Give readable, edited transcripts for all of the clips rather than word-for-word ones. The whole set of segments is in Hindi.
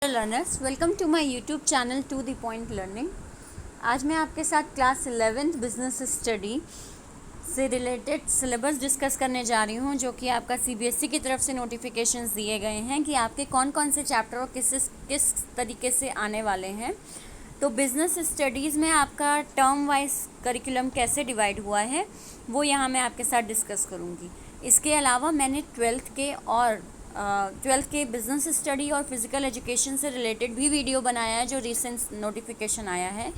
Learners, welcome to my YouTube channel to the point learning. आज मैं आपके साथ क्लास 11th बिजनेस स्टडी से रिलेटेड सिलेबस डिस्कस करने जा रही हूँ, जो कि आपका सीबीएसई की तरफ से नोटिफिकेशंस दिए गए हैं कि आपके कौन कौन से चैप्टर और किस तरीके से आने वाले हैं। तो बिज़नेस स्टडीज़ में आपका टर्म वाइज करिकुलम कैसे डिवाइड हुआ है वो यहाँ मैं आपके साथ डिस्कस करूँगी। इसके अलावा मैंने ट्वेल्थ के बिज़नेस स्टडी और फिज़िकल एजुकेशन से रिलेटेड भी वीडियो बनाया है, जो रिसेंट नोटिफिकेशन आया है,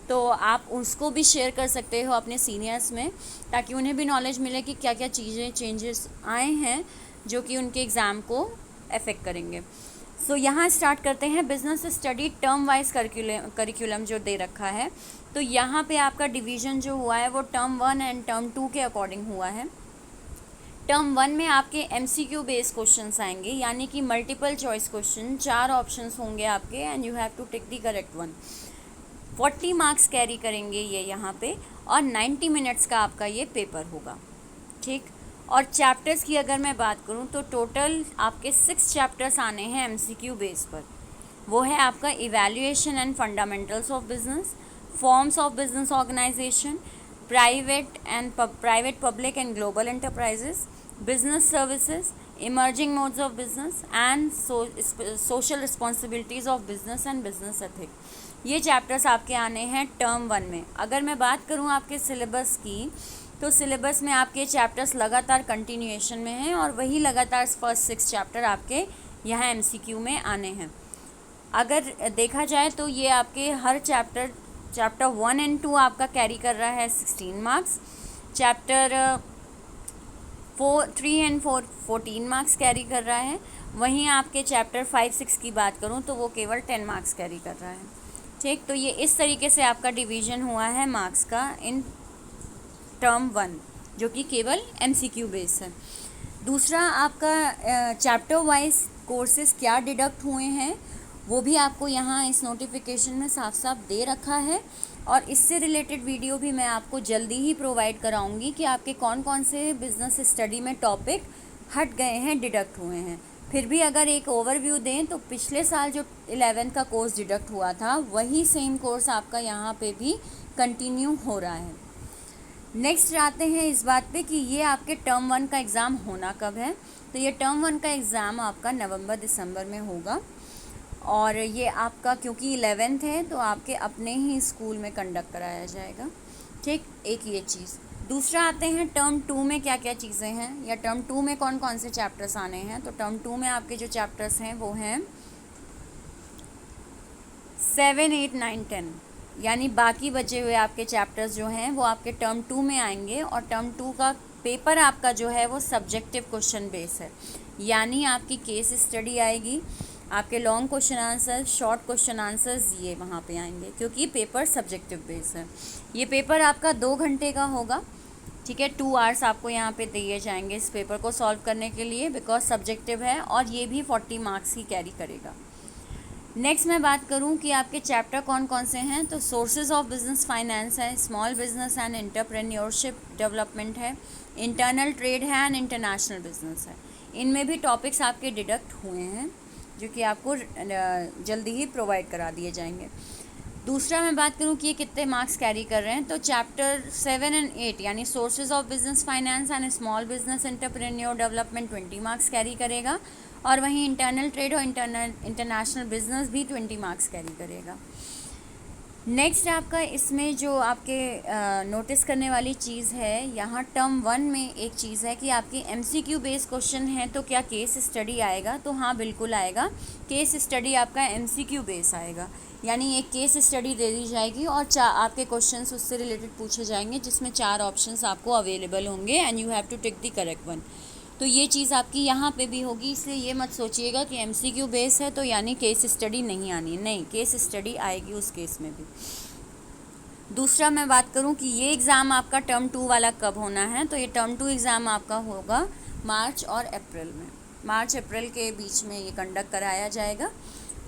तो आप उसको भी शेयर कर सकते हो अपने सीनियर्स में, ताकि उन्हें भी नॉलेज मिले कि क्या क्या चीज़ें चेंजेस आए हैं जो कि उनके एग्ज़ाम को अफेक्ट करेंगे। सो यहाँ स्टार्ट करते हैं। Business study term wise curriculum जो दे रखा है, तो यहाँ पे आपका डिवीज़न जो हुआ है वो टर्म 1 एंड टर्म 2 के अकॉर्डिंग हुआ है। टर्म 1 में आपके MCQ बेस्ड क्वेश्चंस आएंगे, यानी कि मल्टीपल चॉइस क्वेश्चन, 4 ऑप्शंस होंगे आपके and you have to take the correct one. 40 marks carry करेंगे ये यहाँ पे, और 90 मिनट्स का आपका ये पेपर होगा, ठीक। और चैप्टर्स की अगर मैं बात करूँ तो टोटल आपके 6 चैप्टर्स आने हैं MCQ बेस पर। वो है आपका evaluation and fundamentals of business, forms of business organization, private public and global enterprises, business services, emerging modes of business and social responsibilities of business and business ethic. ये चैप्टर्स आपके आने हैं टर्म 1 में। अगर मैं बात करूँ आपके सिलेबस की, तो सिलेबस में आपके चैप्टर्स लगातार कंटिन्यूएशन में हैं, और वही लगातार फर्स्ट 6 चैप्टर आपके यहाँ MCQ में आने हैं। अगर देखा जाए तो ये आपके हर चैप्टर 1 एंड 2 आपका कैरी कर रहा है 16 marks, chapter 3 and 4 14 marks carry कर रहा है। वहीं आपके चैप्टर 5 6 की बात करूं तो वो केवल 10 मार्क्स कैरी कर रहा है, ठीक। तो ये इस तरीके से आपका डिवीज़न हुआ है मार्क्स का इन टर्म 1, जो कि केवल MCQ बेस है। दूसरा आपका चैप्टर वाइज कोर्सेज क्या डिडक्ट हुए हैं वो भी आपको यहाँ इस नोटिफिकेशन में साफ साफ दे रखा है, और इससे रिलेटेड वीडियो भी मैं आपको जल्दी ही प्रोवाइड कराऊंगी कि आपके कौन कौन से बिज़नेस स्टडी में टॉपिक हट गए हैं, डिडक्ट हुए हैं। फिर भी अगर एक ओवरव्यू दें तो पिछले साल जो 11th का कोर्स डिडक्ट हुआ था, वही सेम कोर्स आपका यहाँ पे भी कंटिन्यू हो रहा है। नेक्स्ट आते हैं इस बात पे कि ये आपके टर्म 1 का एग्ज़ाम होना कब है। तो ये टर्म 1 का एग्ज़ाम आपका नवंबर दिसंबर में होगा, और ये आपका क्योंकि 11th है तो आपके अपने ही स्कूल में कंडक्ट कराया जाएगा, ठीक। एक ये चीज़। दूसरा आते हैं टर्म 2 में क्या क्या चीज़ें हैं, या टर्म 2 में कौन कौन से चैप्टर्स आने हैं। तो टर्म 2 में आपके जो चैप्टर्स हैं वो हैं 7 8 9 10, यानी बाकी बचे हुए आपके चैप्टर्स जो हैं वो आपके टर्म 2 में आएंगे। और टर्म 2 का पेपर आपका जो है वो सब्जेक्टिव क्वेश्चन बेस है, यानी आपकी केस स्टडी आएगी, आपके long question answer, short question answers ये वहाँ पे आएंगे, क्योंकि पेपर सब्जेक्टिव बेस है। ये पेपर आपका 2 घंटे का होगा, ठीक है। 2 आवर्स आपको यहाँ पे दिए जाएंगे इस पेपर को सॉल्व करने के लिए, बिकॉज सब्जेक्टिव है, और ये भी 40 मार्क्स ही कैरी करेगा। नेक्स्ट मैं बात करूँ कि आपके चैप्टर कौन कौन से हैं, तो सोर्सेज ऑफ बिजनेस फाइनेंस है, small business and entrepreneurship development है, इंटरनल ट्रेड है एंड इंटरनेशनल बिजनेस है। इनमें भी टॉपिक्स आपके डिडक्ट हुए हैं, जो कि आपको जल्दी ही प्रोवाइड करा दिए जाएंगे। दूसरा मैं बात करूं कि ये कितने मार्क्स कैरी कर रहे हैं, तो चैप्टर 7 एंड 8 यानी sources of business finance and small business entrepreneur development 20 marks carry करेगा, और वहीं इंटरनल ट्रेड और इंटरनेशनल बिजनेस भी 20 मार्क्स कैरी करेगा। नेक्स्ट आपका इसमें जो आपके नोटिस करने वाली चीज़ है, यहाँ टर्म 1 में एक चीज़ है कि आपकी MCQ बेस्ड क्वेश्चन है, तो क्या केस स्टडी आएगा। तो हाँ, बिल्कुल आएगा। केस स्टडी आपका MCQ बेस आएगा, यानी एक केस स्टडी दे दी जाएगी और आपके क्वेश्चंस उससे रिलेटेड पूछे जाएंगे, जिसमें 4 ऑप्शंस आपको अवेलेबल होंगे and you have to take the correct one. तो ये चीज़ आपकी यहाँ पे भी होगी, इसलिए ये मत सोचिएगा कि MCQ बेस है तो यानी केस स्टडी नहीं आनी, नहीं, केस स्टडी आएगी उस केस में भी। दूसरा मैं बात करूँ कि ये एग्ज़ाम आपका टर्म 2 वाला कब होना है, तो ये टर्म 2 एग्ज़ाम आपका होगा मार्च और अप्रैल में, मार्च अप्रैल के बीच में ये कंडक्ट कराया जाएगा,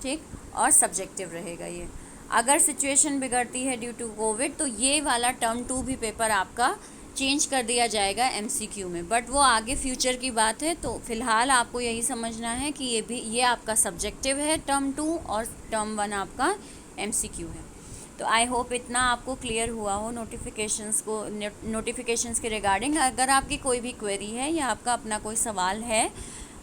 ठीक। और सब्जेक्टिव रहेगा ये। अगर सिचुएशन बिगड़ती है ड्यू टू कोविड, तो ये वाला टर्म 2 भी पेपर आपका चेंज कर दिया जाएगा एमसीक्यू में, बट वो आगे फ्यूचर की बात है। तो फिलहाल आपको यही समझना है कि ये आपका सब्जेक्टिव है टर्म 2 और टर्म 1 आपका एमसीक्यू है। तो आई होप इतना आपको क्लियर हुआ हो नोटिफिकेशंस के रिगार्डिंग। अगर आपकी कोई भी क्वेरी है या आपका अपना कोई सवाल है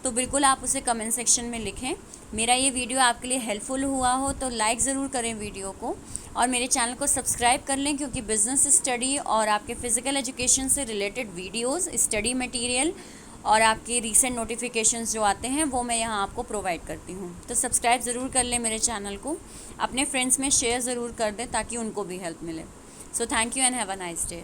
तो बिल्कुल आप उसे कमेंट सेक्शन में लिखें। मेरा ये वीडियो आपके लिए हेल्पफुल हुआ हो तो लाइक ज़रूर करें वीडियो को, और मेरे चैनल को सब्सक्राइब कर लें, क्योंकि बिज़नेस स्टडी और आपके फ़िज़िकल एजुकेशन से रिलेटेड वीडियोस, स्टडी मटेरियल और आपके रीसेंट नोटिफिकेशंस जो आते हैं वो मैं यहाँ आपको प्रोवाइड करती हूँ। तो सब्सक्राइब ज़रूर कर लें मेरे चैनल को, अपने फ्रेंड्स में शेयर ज़रूर कर दें ताकि उनको भी हेल्प मिले। So thank you and have a nice day.